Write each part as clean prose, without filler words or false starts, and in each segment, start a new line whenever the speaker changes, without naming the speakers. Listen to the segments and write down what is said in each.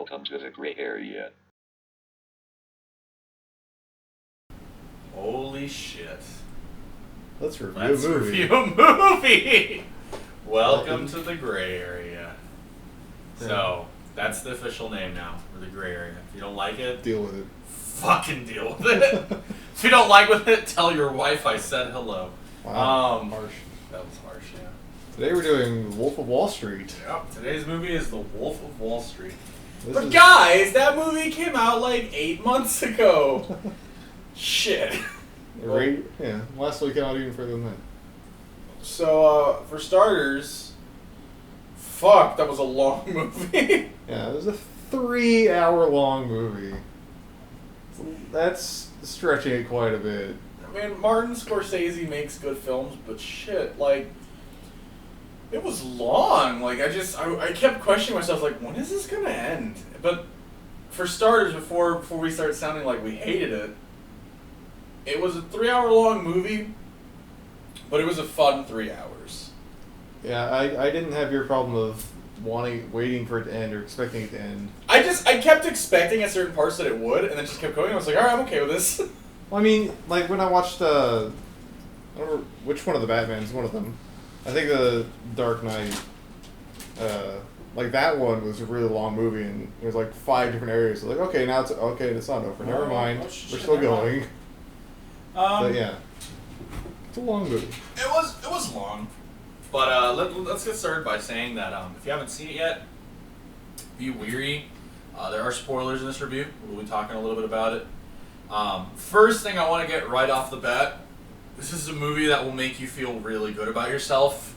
Welcome to the gray area.
Holy shit.
Let's review
Let's
a movie.
review a movie! Welcome to the gray area. So, that's the official name now for the gray area. If you don't like it,
Deal with it.
fucking deal with it. If you don't like it, tell your wife I said hello.
Wow, harsh.
That was harsh, yeah.
Today we're doing Wolf of Wall Street.
Yep, today's movie is The Wolf of Wall Street.
This
But
is-
guys, that movie came out like 8 months ago. Shit.
Yeah, last week out even further than that.
So, for starters, fuck, that was a long movie.
Yeah, it was a 3-hour-long movie. That's stretching it quite a bit.
I mean, Martin Scorsese makes good films, but shit, like, it was long. Like, I kept questioning myself, like, when is this gonna end? But for starters, before we start sounding like we hated it, it was a 3-hour-long movie, but it was a fun 3 hours.
Yeah, I didn't have your problem of waiting for it to end or expecting it to end.
I kept expecting at certain parts that it would, and then just kept going. I was like, alright, I'm okay with this.
Well, I mean, like when I watched, I don't remember which one of the Batmans, one of them. I think the Dark Knight, like that one was a really long movie, and there's like 5 different areas. So like, okay, now it's not over. Never mind, we're still going. But yeah, it's a long movie.
It was long, but let's get started by saying that if you haven't seen it yet, be weary. There are spoilers in this review. We'll be talking a little bit about it. First thing I want to get right off the bat, this is a movie that will make you feel really good about yourself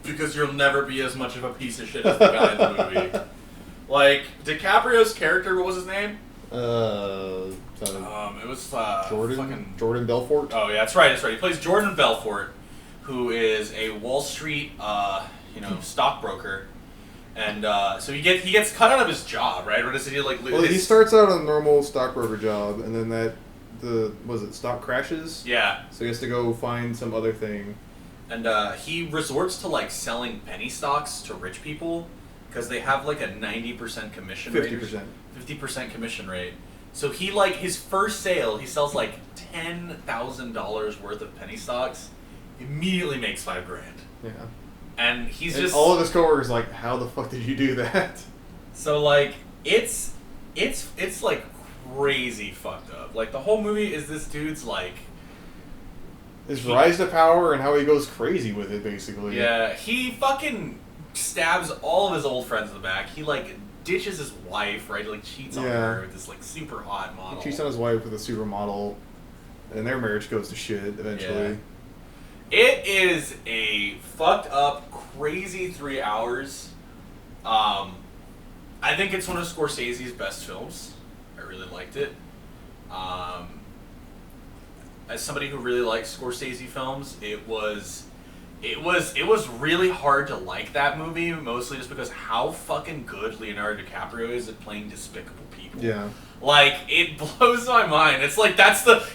because you'll never be as much of a piece of shit as the guy in the movie. Like DiCaprio's character, what was his name? It was
Jordan Belfort.
Oh yeah, that's right. He plays Jordan Belfort, who is a Wall Street, stockbroker, and so he gets cut out of his job, right? Or does he like?
Well, he starts out on a normal stockbroker job, and then stock crashes.
Yeah.
So he has to go find some other thing.
And he resorts to like selling penny stocks to rich people because they have like a 90% commission rate. 50% commission rate. So he his first sale, he sells like $10,000 worth of penny stocks, immediately makes $5,000.
Yeah.
And he's
and
just
all of his coworkers like, how the fuck did you do that?
So like it's like crazy fucked up. Like the whole movie is this dude's like
his rise to power and how he goes crazy with it, basically.
Yeah, he fucking stabs all of his old friends in the back. He like ditches his wife, right? He like cheats on her with this like super hot model.
He cheats on his wife with a supermodel, and their marriage goes to shit eventually.
Yeah. It is a fucked up, crazy 3 hours. I think it's one of Scorsese's best films. I really liked it. As somebody who really likes Scorsese films, it was really hard to like that movie, mostly just because how fucking good Leonardo DiCaprio is at playing despicable people.
Yeah.
Like, it blows my mind. It's like,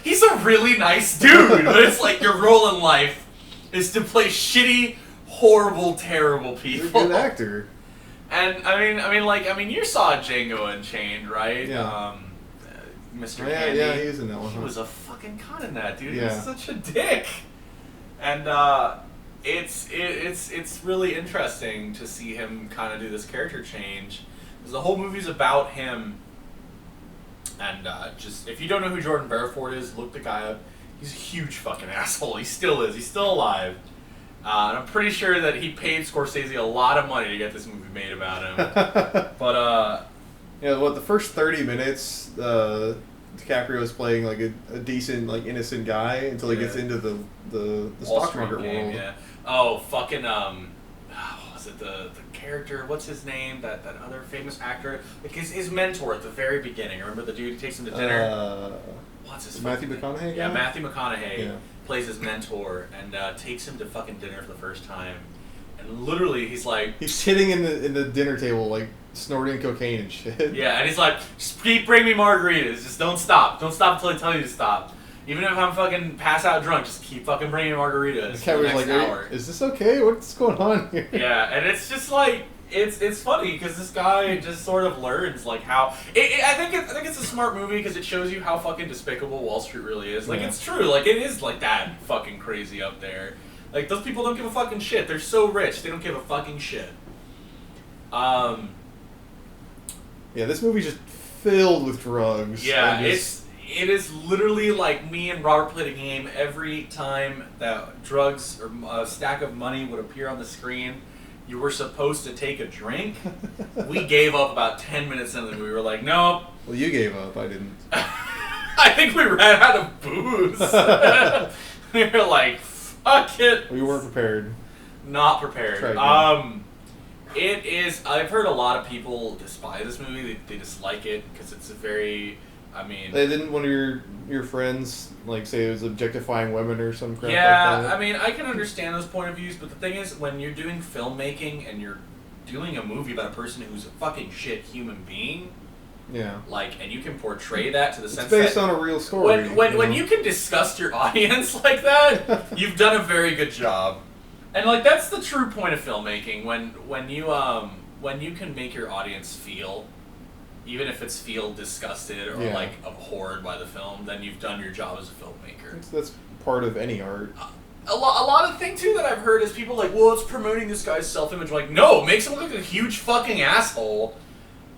he's a really nice dude, but it's like your role in life is to play shitty, horrible, terrible people.
He's a good actor.
And, I mean, you saw Django Unchained, right?
Yeah.
Mr.
Yeah,
Candy.
yeah, he was in that one.
He was a fucking con in that, dude.
Yeah.
He was such a dick. And, it's really interesting to see him kind of do this character change. Because the whole movie's about him. And just, if you don't know who Jordan Belfort is, look the guy up. He's a huge fucking asshole. He still is. He's still alive. And I'm pretty sure that he paid Scorsese a lot of money to get this movie made about him. But,
yeah, the first 30 minutes, DiCaprio is playing like a decent, like innocent guy until he gets into the stock market world.
Yeah. Oh, fucking was it the character? What's his name? That other famous actor? Like his mentor at the very beginning. Remember the dude who takes him to dinner? What's his
Matthew McConaughey?
Yeah, Matthew McConaughey
Yeah.
plays his mentor and takes him to fucking dinner for the first time. And literally, he's like,
he's sitting in the dinner table like snorting cocaine and shit.
Yeah, and he's like, just keep bringing me margaritas. Just don't stop until I tell you to stop. Even if I'm fucking pass out drunk, just keep fucking bringing me margaritas.
The camera's like,
hour.
is this okay? What's going on here?
Yeah, and it's just like, it's funny because this guy just sort of learns like how I think it's a smart movie because it shows you how fucking despicable Wall Street really is. Like it's true, like it is like that fucking crazy up there. Like those people don't give a fucking shit. They're so rich, they don't give a fucking shit.
Yeah, this movie's just filled with drugs.
Yeah, it is literally like me and Robert played a game every time that drugs or a stack of money would appear on the screen. You were supposed to take a drink. We gave up about 10 minutes into the movie. We were like, nope.
Well, you gave up. I didn't.
I think we ran out of booze. We were like, fuck it.
We weren't prepared.
Not prepared. It is. I've heard a lot of people despise this movie. They dislike it because it's a very. I mean,
didn't one of your friends like say it was objectifying women or some crap
yeah,
like that?
I mean, I can understand those point of views, but the thing is, when you're doing filmmaking and you're doing a movie about a person who's a fucking shit human being,
yeah,
like, and you can portray that to the sense
it's based
that
on a real story.
When you can disgust your audience like that, you've done a very good job. And like that's the true point of filmmaking when you can make your audience feel. Even if it's feel disgusted or like abhorred by the film, then you've done your job as a filmmaker.
That's part of any art.
A lot of thing too that I've heard is people like, well, it's promoting this guy's self-image. Like, no, it makes him look like a huge fucking asshole,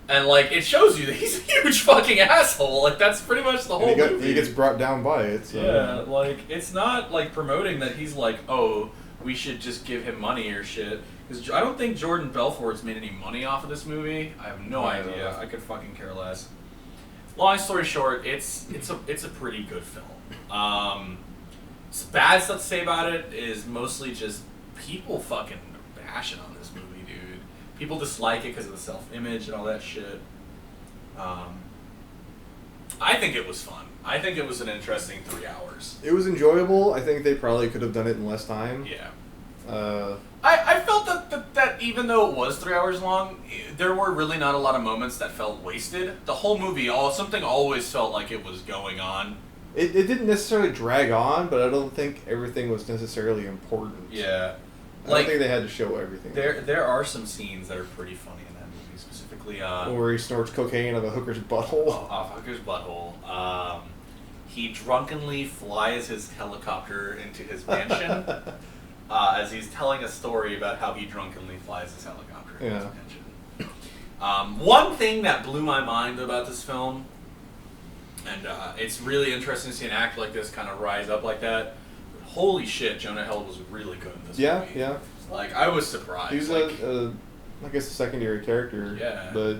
and like it shows you that he's a huge fucking asshole. Like that's pretty much the whole movie.
He gets brought down by it. So.
Yeah, like it's not like promoting that he's like, oh, we should just give him money or shit. Because I don't think Jordan Belfort's made any money off of this movie. I have no idea. I could fucking care less. Long story short, it's a pretty good film. Some bad stuff to say about it is mostly just people fucking bashing on this movie, dude. People dislike it because of the self-image and all that shit. I think it was fun. I think it was an interesting 3 hours.
It was enjoyable. I think they probably could have done it in less time.
Yeah.
I
felt that even though it was 3 hours long, there were really not a lot of moments that felt wasted. The whole movie, something always felt like it was going on.
It didn't necessarily drag on, but I don't think everything was necessarily important.
Yeah.
I don't think they had to show everything.
There are some scenes that are pretty funny in that movie, specifically...
where he snorts cocaine out of a hooker's butthole.
Off a hooker's butthole. He drunkenly flies his helicopter into his mansion. As he's telling a story about how he drunkenly flies his helicopter in his mansion. One thing that blew my mind about this film, and it's really interesting to see an actor like this kind of rise up like that. Holy shit, Jonah Hill was really good in this movie.
Yeah.
Like, I was surprised.
He was I guess, a secondary character.
Yeah.
But,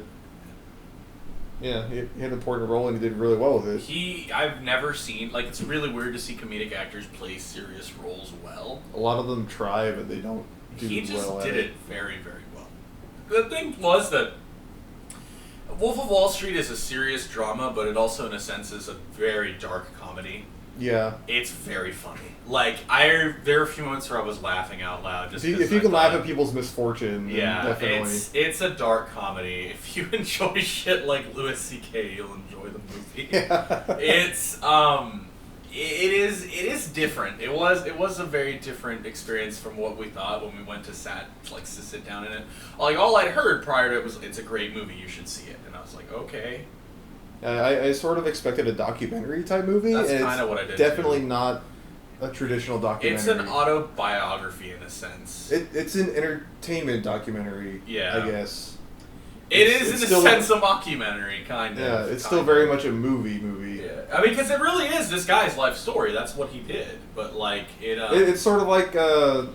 yeah, he had an important role and he did really well with it.
I've never seen, like, it's really weird to see comedic actors play serious roles well.
A lot of them try, but they don't do well at it.
He just did it very, very well. The thing was that Wolf of Wall Street is a serious drama, but it also, in a sense, is a very dark comedy.
Yeah.
It's very funny. Like, there are a few moments where I was laughing out loud. Just
if you can laugh at people's misfortune, then definitely.
It's a dark comedy. If you enjoy shit like Louis C.K., you'll enjoy the movie.
Yeah.
It is different. It was a very different experience from what we thought when we went to sit down in it. Like, all I'd heard prior to it was, it's a great movie, you should see it. And I was like, okay.
I sort of expected a documentary type movie.
That's kind of what I did.
Definitely not a traditional documentary.
It's an autobiography in a sense.
It's an entertainment documentary.
Yeah.
I guess.
It is in a sense a mockumentary, kind of.
Yeah, it's still very much a movie.
Yeah, I mean, because it really is this guy's life story. That's what he did. But like
it's sort of like the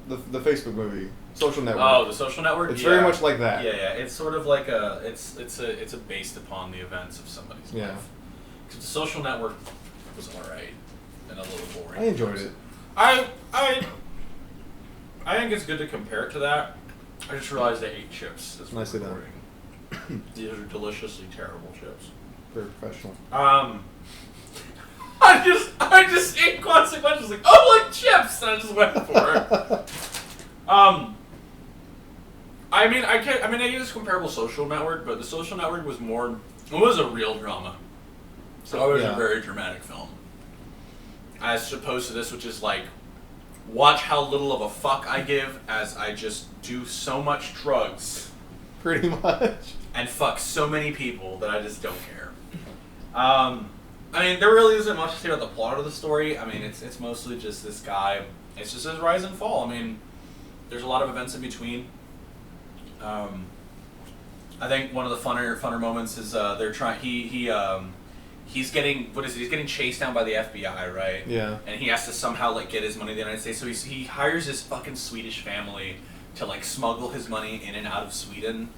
Facebook movie. Social Network.
Oh, The Social Network?
It's very much like that.
Yeah. It's sort of like it's based upon the events of somebody's life. Because The Social Network was alright and a little boring.
I enjoyed it.
I think it's good to compare it to that. I just realized I ate chips. That's
nicely done.
These are deliciously terrible chips.
Very professional.
I just inconsequentially like, oh, like chips, and I just went for it. I mean, I use comparable Social Network, but The Social Network was a real drama. So it was a very dramatic film. As opposed to this, which is like watch how little of a fuck I give as I just do so much drugs
Pretty much.
and fuck so many people that I just don't care. I mean, there really isn't much to say about the plot of the story. I mean, it's mostly just this guy. It's just his rise and fall. I mean, there's a lot of events in between. I think one of the funner moments is they're trying. He's getting He's getting chased down by the FBI, right?
Yeah.
And he has to somehow like get his money to the United States. So he hires his fucking Swedish family to like smuggle his money in and out of Sweden.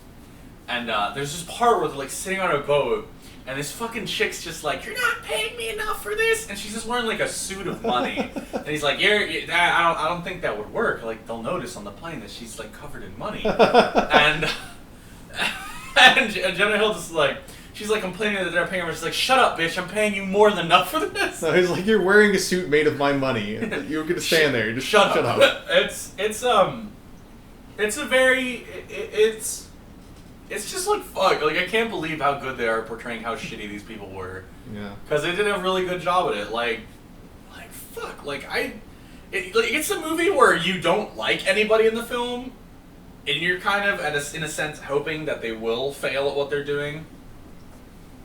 And there's this part where they're like sitting on a boat, and this fucking chick's just like, "You're not paying me enough for this," and she's just wearing like a suit of money. And he's like, I don't think that would work. Like they'll notice on the plane that she's like covered in money. and Jonah Hill just like, she's like complaining that they're paying her. She's like, "Shut up, bitch! I'm paying you more than enough for this."
So he's like, "You're wearing a suit made of my money. You're gonna stand there. Just shut up."
It's just like fuck. Like I can't believe how good they are portraying how shitty these people were.
Yeah.
Because they did a really good job at it. Like fuck. It's a movie where you don't like anybody in the film, and you're kind of in a sense hoping that they will fail at what they're doing.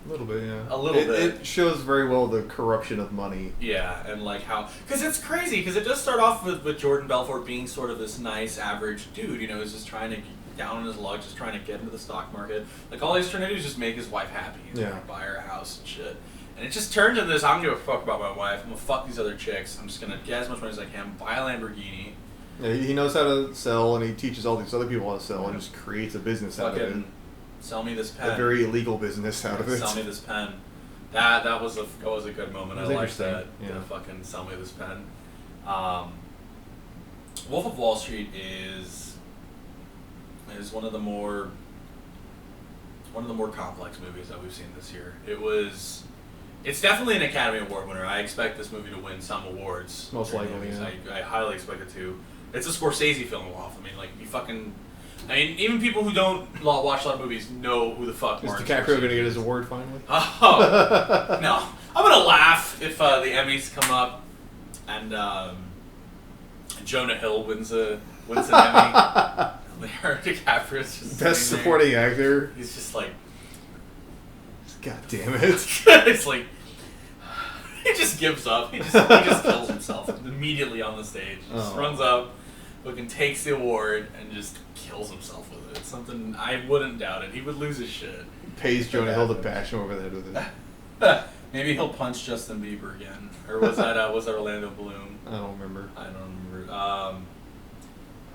A little bit, yeah.
A little bit.
It shows very well the corruption of money.
Yeah, and like how... Because it's crazy, because it does start off with Jordan Belfort being sort of this nice, average dude, you know, who's just trying to down on his luck, just trying to get into the stock market. Like, all he's trying to do is just make his wife happy. He's
yeah.
Trying to buy her a house and shit. And it just turns into this, I'm gonna give a fuck about my wife, I'm gonna fuck these other chicks, I'm just gonna get as much money as I can, buy a Lamborghini.
Yeah, he knows how to sell, and he teaches all these other people how to sell, and just creates a business out of it.
Sell me this pen.
A very illegal business out of it.
Sell me this pen. That was a good moment. I liked that.
Yeah.
Fucking sell me this pen. Wolf of Wall Street is one of the more complex movies that we've seen this year. It's definitely an Academy Award winner. I expect this movie to win some awards.
Most likely, yeah.
I highly expect it to. It's a Scorsese film, off. I mean, like even people who don't watch a lot of movies know who the fuck
Is
Martin
DiCaprio
Scorsese
gonna get his award finally?
Oh no! I'm gonna laugh if the Emmys come up and Jonah Hill wins an Emmy. Leonardo DiCaprio's just
best supporting actor.
He's just like,
God damn it!
It's like he just gives up. He just kills himself immediately on the stage. Just runs up, fucking takes the award, and just kills himself with it. It's something I wouldn't doubt it. He would lose his shit.
Pays Jonah Hill to bash him over the head with it.
Maybe he'll punch Justin Bieber again, or was that Orlando Bloom?
I don't remember.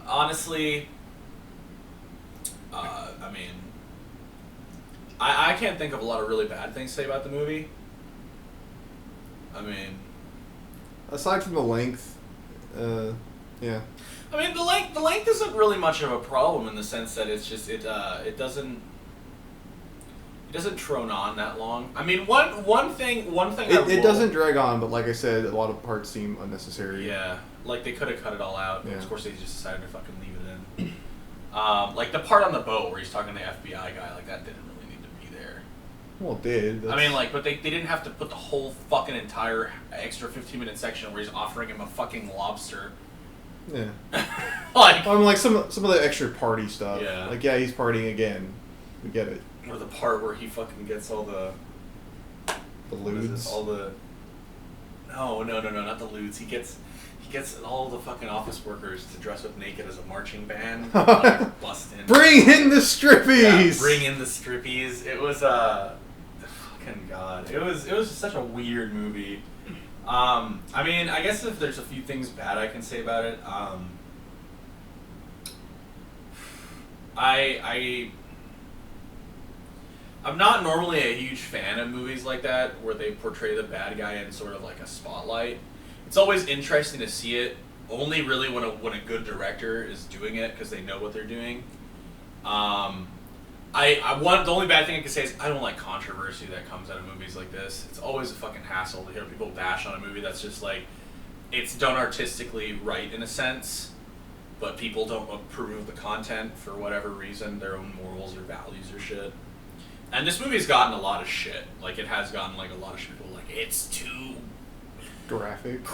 Honestly, I mean, I can't think of a lot of really bad things to say about the movie. I mean,
aside from the length, yeah.
I mean, the length isn't really much of a problem in the sense that it's just it doesn't drone on that long. I mean, one thing.
It doesn't drag on, but like I said, a lot of parts seem unnecessary.
Yeah, like they could have cut it all out.
Yeah.
Of course, they just decided to fucking leave it in. Like the part on the boat where he's talking to the FBI guy, like that didn't really need to be there.
Well, it did.
I mean, like, but they didn't have to put the whole fucking entire extra 15-minute section where he's offering him a fucking lobster.
Yeah.
Like,
I mean, like some of the extra party stuff.
Yeah.
Like, yeah, he's partying again. We get it.
or the part where he fucking gets all the
lewds.
all the no, not the lewds. He gets all the fucking office workers to dress up naked as a marching band, like, bust in.
Bring in the strippies.
Yeah, bring in the strippies. It was fucking god. It was such a weird movie. I mean, I guess if there's a few things bad I can say about it, I'm not normally a huge fan of movies like that where they portray the bad guy in sort of like a spotlight. It's always interesting to see it, only really when a good director is doing it because they know what they're doing. The only bad thing I can say is I don't like controversy that comes out of movies like this. It's always a fucking hassle to hear people bash on a movie that's just like, it's done artistically right in a sense, but people don't approve of the content for whatever reason, their own morals or values or shit. And this movie's gotten a lot of shit. Like, it has gotten like a lot of shit. People like, it's too
graphic.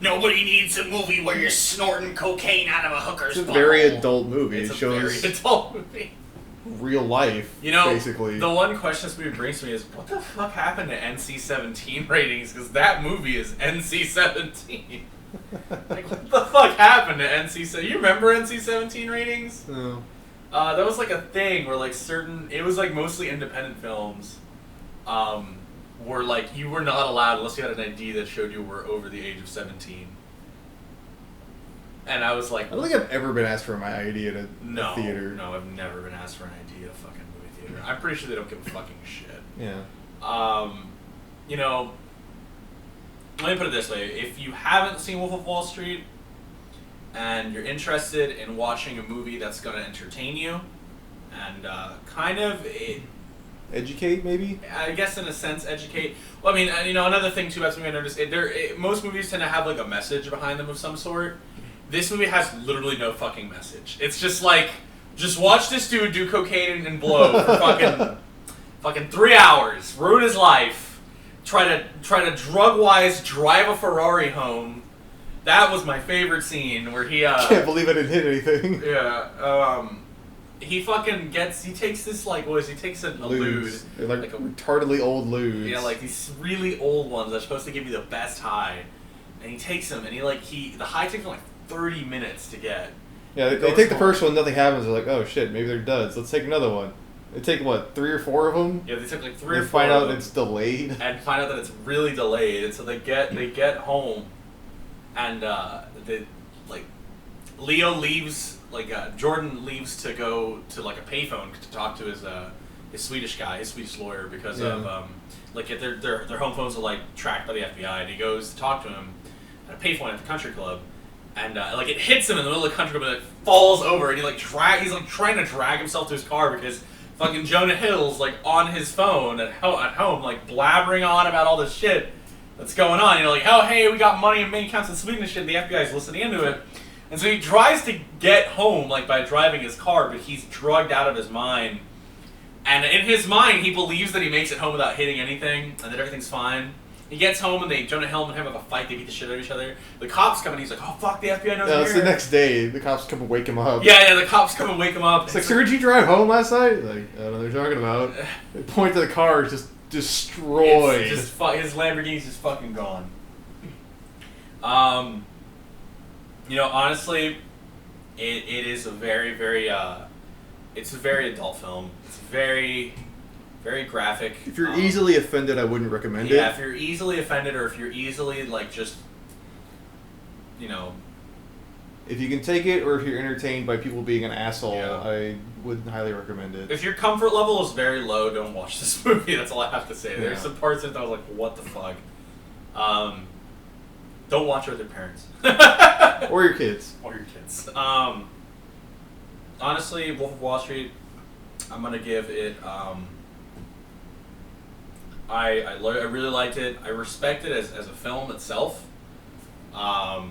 Nobody needs a movie where you're snorting cocaine out of a hooker's
It's a
butthole.
very adult movie.
It's
it
a
shows
very adult movie.
real life, basically.
The one question this movie brings to me is, what the fuck happened to NC-17 ratings? Because that movie is NC-17. Like, what the fuck happened to NC-17? You remember NC-17 ratings?
No.
That was like a thing where like it was like mostly independent films, where like you were not allowed unless you had an ID that showed you were over the age of 17. And I was like,
I don't think I've ever been asked for my ID at a theater.
No, I've never been asked for an ID at a fucking movie theater. I'm pretty sure they don't give a fucking shit.
Yeah.
You know, let me put it this way. If you haven't seen Wolf of Wall Street and you're interested in watching a movie that's going to entertain you and kind of...
Educate, maybe?
I guess in a sense, educate. Well, I mean, you know, another thing too, that's something I noticed, most movies tend to have like a message behind them of some sort. This movie has literally no fucking message. It's just like, just watch this dude do cocaine and blow for fucking 3 hours, ruin his life, try to drug-wise drive a Ferrari home. That was my favorite scene where he
can't believe I didn't hit anything.
Yeah. He fucking he takes this like, he takes a lewd.
They're like a retardedly old lewds.
Yeah, like these really old ones that are supposed to give you the best high. And he takes them and the high takes him like 30 minutes to get.
Yeah, they take the first one, nothing happens. They're like, oh shit, maybe they're duds. Let's take another one. They take what, 3 or 4 of them?
Yeah, they took like 3 or 4.
They find out it's delayed.
And find out that it's really delayed, and so they get home, and Leo leaves. Jordan leaves to go to like a payphone to talk to his Swedish guy, his Swedish lawyer, because of their home phones are like tracked by the FBI, and he goes to talk to him at a payphone at the country club. And it hits him in the middle of the country club and it falls over, and he's trying to drag himself to his car because fucking Jonah Hill's like on his phone at home, like blabbering on about all this shit that's going on. You know, like, oh hey, we got money in bank accounts in Sweden and shit. And the FBI's listening into it, and so he tries to get home like by driving his car, but he's drugged out of his mind. And in his mind, he believes that he makes it home without hitting anything and that everything's fine. He gets home and Jonah Hill and him have a fight. They beat the shit out of each other. The cops come and he's like, "Oh fuck, the FBI knows."
No, it's the next day. The cops come and wake him up.
Yeah, the cops come and wake him up.
It's like, "Sir, did you drive home last night?" Like, I don't know what they're talking about. They point to the car, it's just destroyed.
His Lamborghini's just fucking gone. You know, honestly, it is a very, very it's a very adult film. It's very, very graphic.
If you're easily offended, I wouldn't recommend it.
Yeah, if you're easily offended, or if you're easily like just, you know,
if you can take it, or if you're entertained by people being an asshole,
Yeah.
I wouldn't highly recommend it.
If your comfort level is very low, don't watch this movie. That's all I have to say.
Yeah.
There's some parts in it that I was like, what the fuck? Don't watch it with your parents.
Or your kids.
Or your kids. Honestly, Wolf of Wall Street, I'm going to give it... I really liked it. I respect it as a film itself. I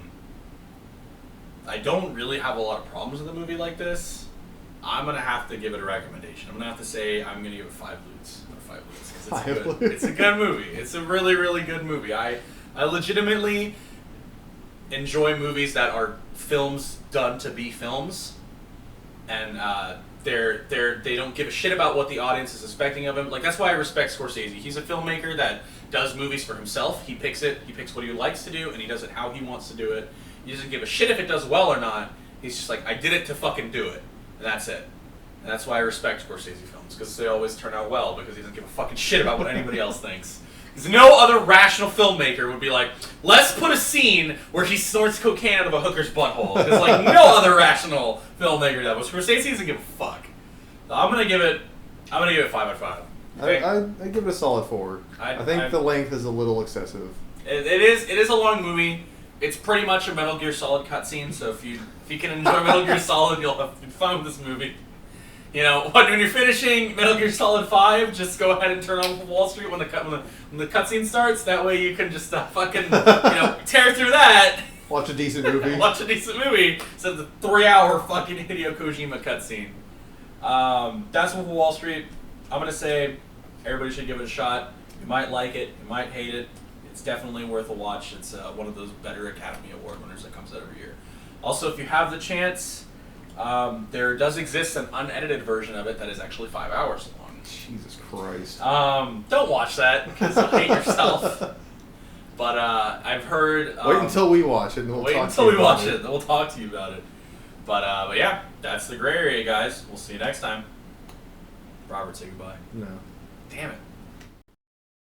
don't really have a lot of problems with a movie like this. I'm going to have to give it a recommendation. I'm going to have to say I'm going to give it 5 Lutes. It's a good movie. It's a really, really good movie. I legitimately enjoy movies that are films done to be films. And they don't give a shit about what the audience is expecting of him. Like, that's why I respect Scorsese. He's a filmmaker that does movies for himself. He picks what he likes to do, and he does it how he wants to do it. He doesn't give a shit if it does well or not. He's just like, I did it to fucking do it. And that's it. And that's why I respect Scorsese films, because they always turn out well, because he doesn't give a fucking shit about what anybody else thinks. Because no other rational filmmaker would be like, let's put a scene where he snorts cocaine out of a hooker's butthole. Because like no other rational filmmaker does. But Scorsese doesn't give a fuck. So I'm gonna give it 5 out of 5.
I give it a solid 4. I think the length is a little excessive.
It is a long movie. It's pretty much a Metal Gear Solid cutscene. So if you can enjoy Metal Gear Solid, you'll have fun with this movie. You know, when you're finishing Metal Gear Solid 5, just go ahead and turn on Wall Street when the cutscene starts. That way you can just fucking tear through that.
Watch a decent movie.
Watch a decent movie instead of the 3-hour fucking Hideo Kojima cutscene. That's Wolf of Wall Street. I'm gonna say everybody should give it a shot. You might like it, you might hate it. It's definitely worth a watch. It's one of those better Academy Award winners that comes out every year. Also, if you have the chance, there does exist an unedited version of it that is actually 5 hours long.
Jesus Christ.
Don't watch that because you'll hate yourself. But I've heard.
Wait until we watch it, and we'll
wait
talk
until
to you
we
about
watch it. Then we'll talk to you about it. But yeah, that's the gray area, guys. We'll see you next time. Robert, say goodbye.
No.
Damn it.